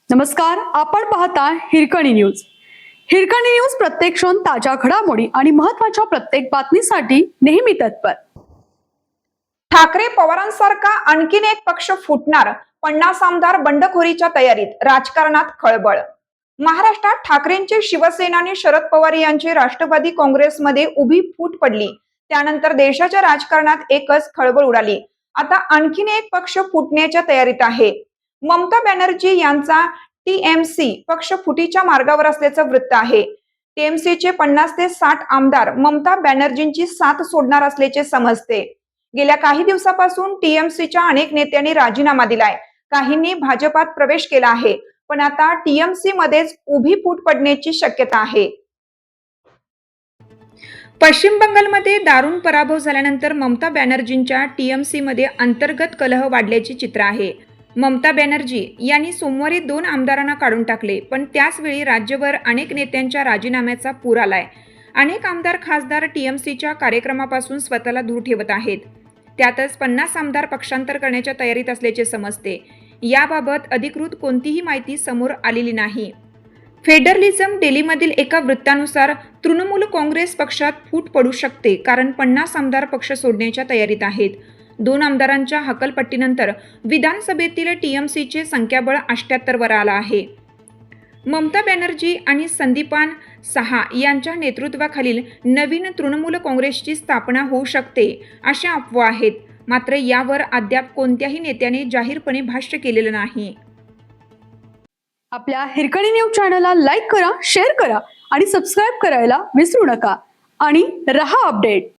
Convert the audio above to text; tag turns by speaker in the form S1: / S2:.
S1: नमस्कार, आपण पाहता हिरकणी न्यूज. हिरकणी न्यूज प्रत्येक क्षण ताज्या घडामोडी आणि महत्त्वाच्या प्रत्येक बातमीसाठी नेहमी तत्पर.
S2: ठाकरे पवारांसारखा आणखीन एक पक्ष फुटणार, 50 आमदार बंडखोरीच्या तयारीत, राजकारणात खळबळ. महाराष्ट्रात ठाकरेंचे शिवसेना आणि शरद पवार यांची राष्ट्रवादी काँग्रेसमध्ये उभी फूट पडली. त्यानंतर देशाच्या राजकारणात एकच खळबळ उडाली. आता आणखीन एक पक्ष फुटण्याच्या तयारीत आहे. ममता बॅनर्जी यांचा टीएमसी पक्ष फुटीच्या मार्गावर असल्याचं वृत्त आहे. टीएमसीचे 50 ते 60 आमदार ममता बॅनर्जींची साथ सोडणार असल्याचे समजते. गेल्या काही दिवसापासून टीएमसीच्या अनेक नेत्यांनी राजीनामा दिलाय. काहींनी भाजपात प्रवेश केला आहे, पण आता टीएमसी मध्येच उभी फूट पडण्याची शक्यता आहे. पश्चिम बंगालमध्ये दारुण पराभव झाल्यानंतर ममता बॅनर्जींच्या टीएमसी मध्ये अंतर्गत कलह वाढल्याचे चित्र आहे. ममता बॅनर्जी यांनी सोमवारी 2 आमदारांना काढून टाकले, पण त्याचवेळी राज्यभर अनेक नेत्यांच्या राजीनाम्याचा पूर आलाय. अनेक आमदार खासदार टीएमसीच्या कार्यक्रमापासून स्वतःला दूर ठेवत आहेत. त्यातच 50 आमदार पक्षांतर करण्याच्या तयारीत असल्याचे समजते. याबाबत अधिकृत कोणतीही माहिती समोर आलेली नाही. फेडरलिझम डेलीमधील एका वृत्तानुसार तृणमूल काँग्रेस पक्षात फूट पडू शकते, कारण 50 आमदार पक्ष सोडण्याच्या तयारीत आहेत. 2 आमदारांच्या हकलपट्टीनंतर विधानसभेतील टीएमसीचे संख्याबळ 78 वर आलं आहे. ममता बॅनर्जी आणि संदीपान सहा यांच्या नेतृत्वाखालील नवीन तृणमूल काँग्रेसची स्थापना होऊ शकते अशा अफवा आहेत. मात्र यावर अद्याप कोणत्याही नेत्याने जाहीरपणे भाष्य केलेलं नाही.
S1: आपल्या हिरकणी न्यूज चॅनलला लाईक करा, शेअर करा आणि सबस्क्राईब करायला विसरू नका. आणि रहा अपडेट.